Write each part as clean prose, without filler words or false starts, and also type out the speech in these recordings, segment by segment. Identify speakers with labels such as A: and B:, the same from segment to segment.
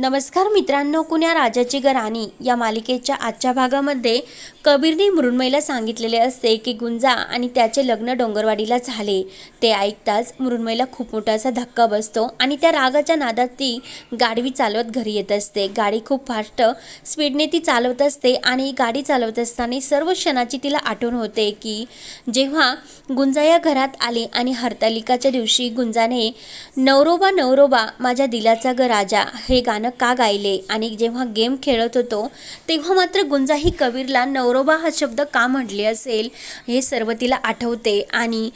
A: नमस्कार मित्रांनो, कुण्या राजाची ग राणी या मालिकेच्या आजच्या भागामध्ये कबीरने मृण्मयीला सांगितलेले असते की गुंजा आणि त्याचे लग्न डोंगरवाडीला झाले। ते ऐकताच मृण्मयीला खूप मोठा असा धक्का बसतो आणि त्या रागाच्या नादात ती गाडी चालवत घरी येत असते। गाडी खूप फास्ट स्पीडने ती चालवत असते आणि गाडी चालवत असताना सर्व क्षणाची तिला आठवण होते की जेव्हा गुंजा या घरात आली आणि हरतालिकाच्या दिवशी गुंजाने नवरोबा नवरोबा माझ्या दिलाचा ग राजा हे गाणं का गायले आणि जेव्हा गेम खेळत होतो तेव्हा मात्र गुंजा ही कबीरला नवरोबा हा शब्द का म्हटले असेल हे सर्व तिला आठवते। आणि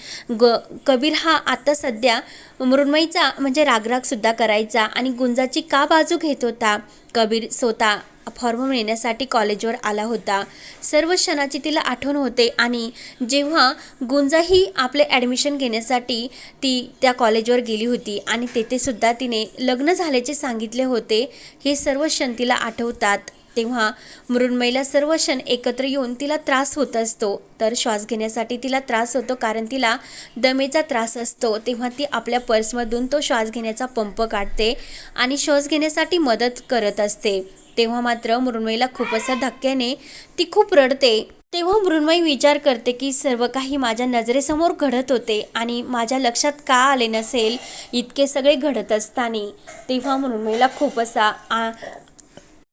A: कबीर हा आता सध्या मृण्मयीचा म्हणजे रागराग सुद्धा करायचा आणि गुंजाची का बाजू घेत होता। कबीर स्वतः फॉर्म मिळण्यासाठी कॉलेजवर आला होता। सर्व क्षणाची तिला आठवण होते आणि जेव्हा गुंजा ही आपले ॲडमिशन घेण्यासाठी ती त्या कॉलेजवर गेली होती आणि तेथे सुद्धा तिने लग्न झाल्याचे सांगितले होते, हे सर्व क्षण तिला आठवतात। तेव्हा मृण्मयीला सर्व क्षण एकत्र येऊन तिला त्रास होत असतो। तर श्वास घेण्यासाठी तिला त्रास होतो कारण तिला दमेचा त्रास असतो। तेव्हा ती आपल्या पर्समधून तो श्वास घेण्याचा पंप काढते आणि श्वास घेण्यासाठी मदत करत असते। तेव्हा मात्र मृण्मयीला खूप असा धक्क्याने ती खूप रडते। तेव्हा मृण्मयी विचार करते की सर्व काही माझ्या नजरेसमोर घडत होते आणि माझ्या लक्षात का आले नसेल इतके सगळे घडत असताना। तेव्हा मृण्मयीला खूप असा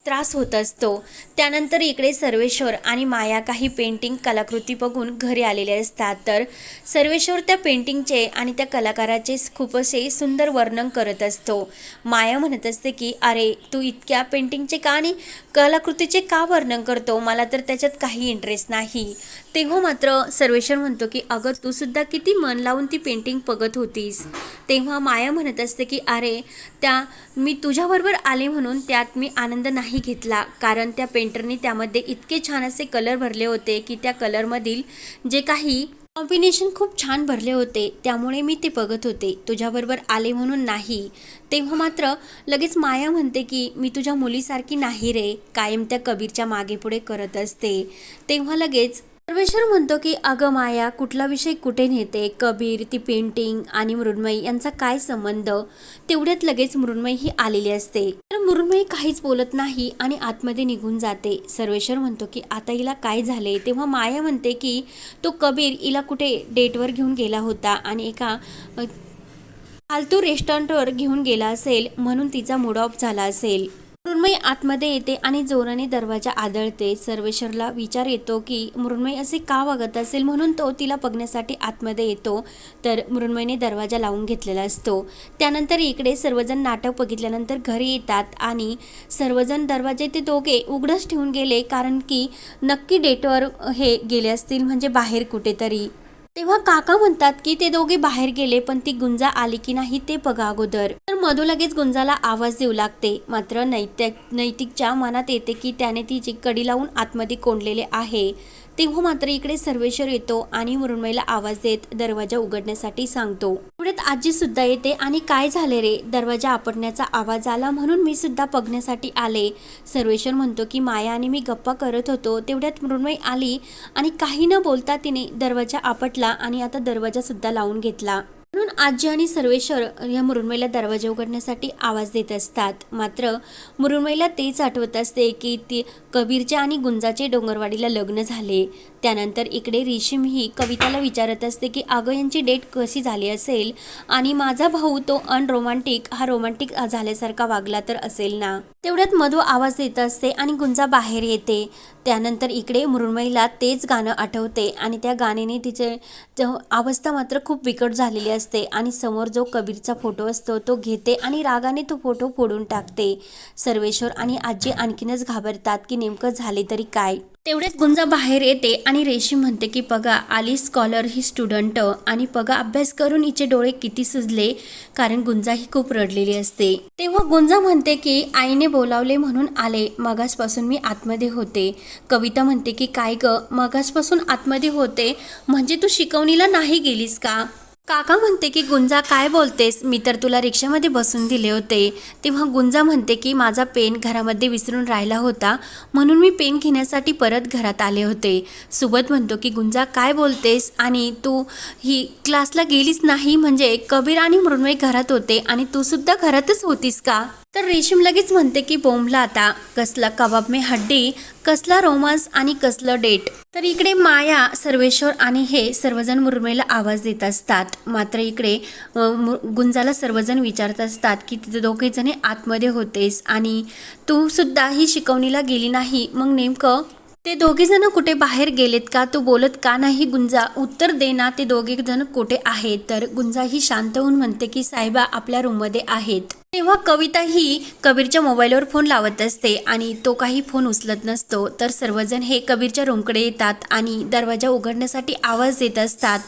A: त्रास होत असतो। त्यानंतर इकडे सर्वेश्वर आणि माया काही पेंटिंग कलाकृती बघून घरी आलेले असतात। तर सर्वेश्वर त्या पेंटिंगचे आणि त्या कलाकाराचे खूप असे सुंदर वर्णन करत असतो। माया म्हणत असते की अरे तू इतक्या पेंटिंगचे का आणि कलाकृतीचे का वर्णन करतो, मला तर त्याच्यात काही इंटरेस्ट नाही। तेव्हा मात्र सर्वेश्वर म्हणतो की अगं तू सुद्धा किती मन लावून ती पेंटिंग बघत होतीस। तेव्हा माया म्हणत असते की अरे मी तुझ्याबरोबर आले म्हणून त्यात मी आनंद नाही घेतला, कारण त्या पेंटरने त्यामध्ये इतके छान असे कलर भरले होते की त्या कलरमधील जे काही कॉम्बिनेशन खूप छान भरले होते, त्यामुळे मी ते बघत होते, तुझ्याबरोबर आले म्हणून नाही। तेव्हा मात्र लगेच माया म्हणते की मी तुझ्या मुलीसारखी नाही रे, कायम त्या कबीरच्या मागे पुढे करत असते। तेव्हा लगेच सर्वेश्वर म्हणतो की अगं माया कुठला विषय कुठे नेते, कबीर, ती पेंटिंग आणि मृण्मयी यांचा काय संबंध। तेवढ्यात लगेच मृण्मयी ही आलेली असते। तर मृण्मयी काहीच बोलत नाही आणि आतमध्ये निघून जाते। सर्वेश्वर म्हणतो की आता हिला काय झाले। तेव्हा माया म्हणते की तो कबीर हिला कुठे डेटवर घेऊन गेला होता आणि एका फालतू रेस्टॉरंटवर घेऊन गेला असेल म्हणून तिचा मूड ऑफ झाला असेल। मृण्मयी आतमध्ये येते आणि जोराने दरवाजा आदळते। सर्वेश्वरला विचार येतो की मृण्मयी असे का वागत असेल म्हणून तो तिला बघण्यासाठी आतमध्ये येतो। तर मृण्मयीने दरवाजा लावून घेतलेला असतो। त्यानंतर इकडे सर्वजण नाटक बघितल्यानंतर घरी येतात आणि सर्वजण दरवाजे ते दोघे उघडच ठेवून गेले, कारण की नक्की डेटवर हे गेले असतील, म्हणजे बाहेर कुठेतरी। तेव्हा काका म्हणतात की ते दोघे बाहेर गेले, पण ती गुंजा आली की नाही ते बघा अगोदर। तर मधू लगेच गुंजाला आवाज देऊ लागते, मात्र नैतिकच्या मनात येते की त्याने तिची कडी लावून आतमध्ये कोंडलेले आहे। तेव्हा मात्र इकडे सर्वेश्वर येतो आणि मृण्मयीला आवाज देत दरवाजा उघडण्यासाठी सांगतो। पुढे आजी सुद्धा येते आणि काय झाले रे, दरवाजा आपटण्याचा आवाज आला म्हणून मी सुद्धा बघण्यासाठी आले। सर्वेश्वर म्हणतो की माया आणि मी गप्पा करत होतो, तेवढ्यात मृण्मयी आली आणि काही न बोलता तिने दरवाजा आपटला आणि आता दरवाजा सुद्धा लावून घेतला। म्हणून आजी आणि सर्वेश्वर या मृण्मयीला दरवाजा उघडण्यासाठी आवाज देत असतात। मात्र मृण्मयीला तेच आठवत असते की ती कबीरचे आणि गुंजाचे डोंगरवाडीला लग्न झाले। त्यानंतर इकडे रेशीम ही कविताला विचारत असते की अगं यांची डेट कशी झाली असेल आणि माझा भाऊ तो अनरोमॅन्टिक हा रोमॅन्टिक झाल्यासारखा वागला तर असेल ना। तेवढ्यात मधू आवाज देत असते आणि गुंजा बाहेर येते। त्यानंतर इकडे मृण्मयीला तेच गाणं आठवते आणि त्या गाण्याने तिचे अवस्था मात्र खूप बिकट झालेली असते आणि समोर जो कबीरचा फोटो असतो तो घेते आणि रागाने तो फोटो फोडून टाकते। सर्वेश्वर आणि आजी आणखीनच घाबरतात की नेमकं झाले तरी काय। तेवढ्यात गुंजा बाहेर येते आणि रेशीम म्हणते की बघा आली स्कॉलर ही स्टुडंट आणि बघा अभ्यास करून हिचे डोळे किती सुजले, कारण गुंजा ही खूप रडलेली असते। तेव्हा गुंजा म्हणते की आईने बोलावले म्हणून आले, मगासपासून मी आतमध्ये होते। कविता म्हणते की काय ग, मगासपासून आतमध्ये होते म्हणजे तू शिकवणीला नाही गेलीस का। काका म्हणते की गुंजा काय बोलतेस, मी तर तुला रिक्षामध्ये बसून दिले होते। तेव्हा गुंजा म्हणते की माझा पेन घरामध्ये विसरून राहिला होता म्हणून मी पेन घेण्यासाठी परत घरात आले होते। सुबोध म्हणतो की गुंजा काय बोलतेस आणि तू ही क्लासला गेलीस नाही, म्हणजे कबीर आणि मृण्मयी घरात होते आणि तू सुद्धा घरातच होतीस का। तर रेशीम लगेच म्हणते की बोंबला आता, कसला कबाब में हड्डी, कसला रोमांस आणि कसलं डेट. तर इकडे माया, सर्वेश्वर आणि हे सर्वजण मुरमेला आवाज देत असतात. मात्र इकडे गुंजाला सर्वजण विचारत असतात की तिथे दोघे जण आतमध्ये होतेस आणि तू सुद्धा ही शिकवणीला गेली नाही, मग नेमकं ते दोघे जण कुठे बाहेर गेलेत का, तू बोलत का नाही गुंजा, उत्तर दे ना, ते दोघे जण कुठे आहेत. तर गुंजा ही शांत होऊन म्हणते की साहेबा आपल्या रूममध्ये आहेत. तेव्हा कविता ही कबीरच्या मोबाईलवर फोन लावत असते आणि तो काही फोन उचलत नसतो. तर सर्वजण हे कबीरच्या रूमकडे येतात आणि दरवाजा उघडण्यासाठी आवाज देत असतात.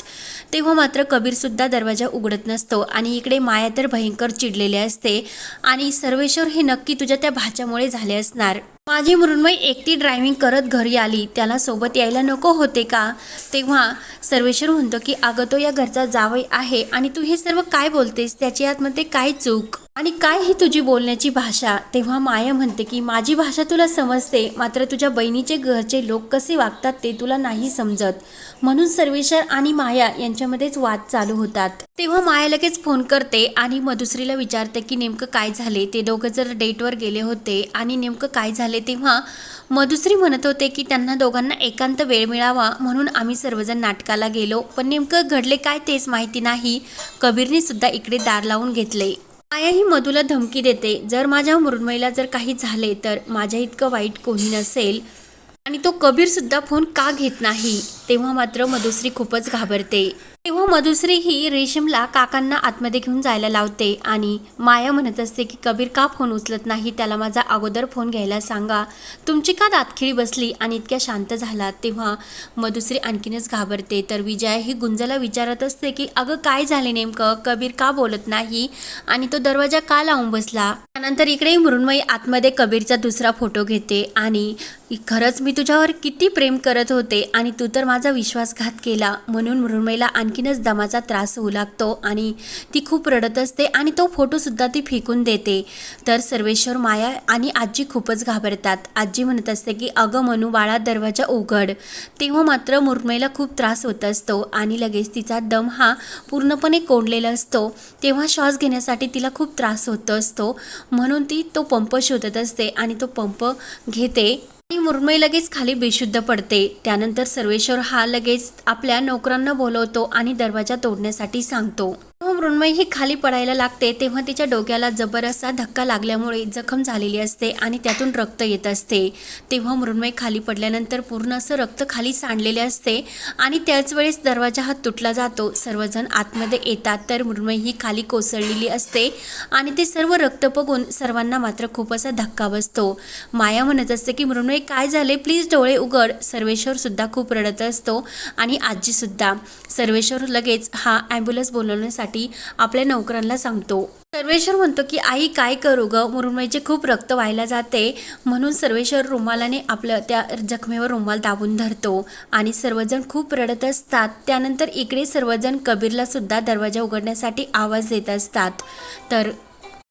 A: तेव्हा मात्र कबीर सुद्धा दरवाजा उघडत नसतो आणि इकडे माया तर भयंकर चिडलेली असते आणि सर्वेश्वर हे नक्की तुझ्या त्या भाच्यामुळे झाले असणार. माझी मृण्मयी एकटी ड्रायव्हिंग करत घरी आली, त्याला सोबत यायला नको होते का. तेव्हा सर्वेश्वर म्हणतो की अगं तो या घरचा जावई आहे आणि तू हे सर्व काय बोलतेस, त्याची आतमध्ये काय चूक आणि काय ही तुझी बोलण्याची भाषा. तेव्हा माया म्हणते की माझी भाषा तुला समजते, मात्र तुझ्या बहिणीचे घरचे लोक कसे वागतात ते तुला नाही समजत. म्हणून सर्वेश्वर आणि माया यांच्यामध्येच वाद चालू होतात. तेव्हा माया लगेच फोन करते आणि मधुश्रीला विचारते की नेमकं काय झाले, ते दोघं जर डेटवर गेले होते आणि नेमकं काय झाले. तेव्हा मधुश्री म्हणत होते की त्यांना दोघांना एकांत वेळ मिळावा म्हणून आम्ही सर्वजण नाटकाला गेलो, पण नेमकं घडले काय तेच माहिती नाही. कबीरने सुद्धा इकडे दार लावून घेतले. माया ही मधूला धमकी देते, जर माझ्या मृण्मयीला जर काही झाले तर माझ्या इतकं वाईट कोणी नसेल. आणि तो कबीर सुद्धा फोन का घेत नाही. तेव्हा मात्र मधुश्री खूपच घाबरते. तेव्हा मधुश्री ही रेशीमला काकांना आतमध्ये घेऊन जायला लावते आणि माया म्हणत असते की कबीर का फोन उचलत नाही, त्याला माझा अगोदर फोन घ्यायला सांगा, तुमची का दातखिळी बसली आणि इतक्या शांत झाला. तेव्हा मधुश्री आणखीनच घाबरते. तर विजया ही गुंजाला विचारत असते की अगं काय झाले नेमकं, कबीर का बोलत नाही आणि तो दरवाजा का लावून बसला. त्यानंतर इकडे मृण्मयी आतमध्ये कबीरचा दुसरा फोटो घेते आणि खरंच मी तुझ्यावर किती प्रेम करत होते आणि तू तर माझा विश्वासघात केला. म्हणून मृण्मयीला आणखीनच दमाचा त्रास होऊ लागतो आणि ती खूप रडत असते आणि तो फोटो सुद्धा ती फेकून देते. तर सर्वेश्वर, माया आणि आजी खूपच घाबरतात. आजी म्हणत असते की अगं मनू बाळा दरवाजा उघड. तेव्हा मात्र मृण्मयीला खूप त्रास होत असतो आणि लगेच तिचा दम हा पूर्णपणे कोंडलेला असतो. तेव्हा श्वास घेण्यासाठी तिला खूप त्रास होत असतो, म्हणून ती तो पंप शोधत असते आणि तो पंप घेते आणि मृण्मयी लगेच खाली बेशुद्ध पडते. त्यानंतर सर्वेश्वर हा लगेच आपल्या नोकरांना बोलवतो आणि दरवाजा तोडण्यासाठी सांगतो. मृण्मयी ही खाली पडायला लागते. तेव्हा तिच्या डोक्याला जबर असा धक्का लागल्यामुळे जखम झालेली असते आणि त्यातून रक्त येत असते. तेव्हा मृण्मयी खाली पडल्यानंतर पूर्ण असं रक्त खाली सांडलेले असते आणि त्याच वेळेस दरवाजा हा तुटला जातो. सर्वजण आतमध्ये येतात तर मृण्मयी ही खाली कोसळलेली असते आणि ते सर्व रक्त बघून सर्वांना मात्र खूप असा धक्का बसतो. माया म्हणत असते की मृण्मयी काय झाले, प्लीज डोळे उघड. सर्वेश्वर सुद्धा खूप रडत असतो आणि आजी सुद्धा. सर्वेश्वर लगेच हा ॲम्ब्युलन्स बोलवण्यासाठी आपल्या नोकरांना सांगतो. सर्वेश्वर म्हणतो की आई काय करू ग, मृण्मयीचे खूप रक्त व्हायला जाते. म्हणून सर्वेश्वर रुमालाने आपलं त्या जखमेवर रुमाल दाबून धरतो आणि सर्वजण खूप रडत असतात. त्यानंतर इकडे सर्वजण कबीरला सुद्धा दरवाजा उघडण्यासाठी आवाज देत असतात. तर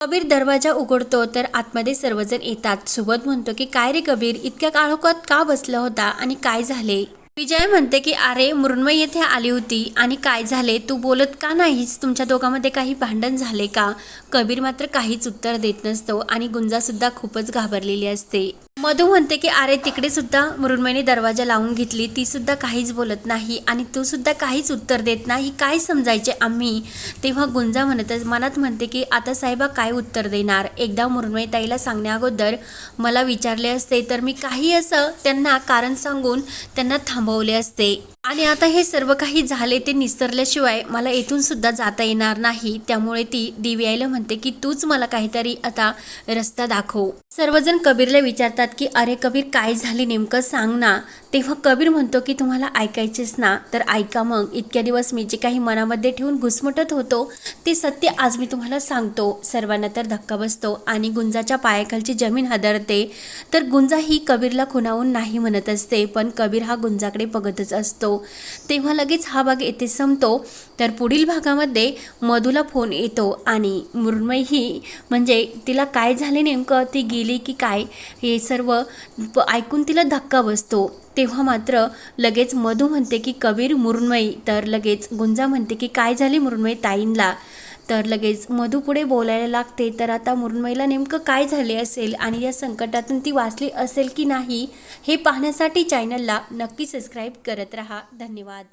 A: कबीर दरवाजा उघडतो तर आतमध्ये सर्वजण येतात. सुबोध म्हणतो की काय रे कबीर, इतक्या काळोखात का बसला होता आणि काय झाले. विजय म्हणते की अरे मृण्मयी येथे आली होती आणि काय झाले, तू बोलत का नाहीस, तुमच्या दोघांमध्ये काही भांडण झाले का. कबीर मात्र काहीच उत्तर देत नसतो आणि गुंजा सुद्धा खूपच घाबरलेली असते. मधू म्हणते की अरे तिकडे सुद्धा मृण्मयीने दरवाजा लावून घेतली, ती सुद्धा काहीच बोलत नाही आणि तू सुद्धा काहीच उत्तर देत नाही, काय समजायचे आम्ही. तेव्हा गुंजा मनात म्हणते की आता साहेबा काय उत्तर देणार, एकदा मृण्मयी ताईला सांगण्या अगोदर मला विचारले असते तर मी काही असं त्यांना कारण सांगून त्यांना थांबवले असते आणि आता हे सर्व काही झाले ते निस्तरल्याशिवाय मला येथून सुद्धा जाता येणार नाही. त्यामुळे ती दिव्याला म्हणते की तूच मला काहीतरी आता रस्ता दाखव. सर्वजण कबीरला विचारतात की अरे कबीर काय झाले नेमकं सांग ना. तेव्हा कबीर म्हणतो की तुम्हाला ऐकायचेच ना तर ऐका मग. इतक्या दिवस मी जे काही मनामध्ये ठेवून घुसमटत होतो ते सत्य आज मी तुम्हाला सांगतो. सर्वांना तर धक्का बसतो आणि गुंजाच्या पायाखालची जमीन हादरते. तर गुंजा ही कबीरला खुणावून नाही म्हणत असते, पण कबीर हा गुंजाकडे बघतच असतो. तेव्हा लगेच हा भाग येथे संपतो. तर पुढील भागामध्ये मधूला फोन येतो आणि मृण्मयी ही म्हणजे तिला काय झाले नेमकं, ती गेली की काय हे सर्व ऐकून तिला धक्का बसतो. तेव्हा मात्र लगेच मधू म्हणते की कबीर मृण्मयी. तर लगेच गुंजा म्हणते की काय झाले मृण्मयी ताईंला. तर लगेच मधू पुढे बोलायला लागते, तर आता मृण्मयीला नेमकं काय झाले असेल आणि या संकटातून ती वाचली असेल की नाही हे पाहण्यासाठी चॅनलला नक्की सबस्क्राईब करत राहा. धन्यवाद.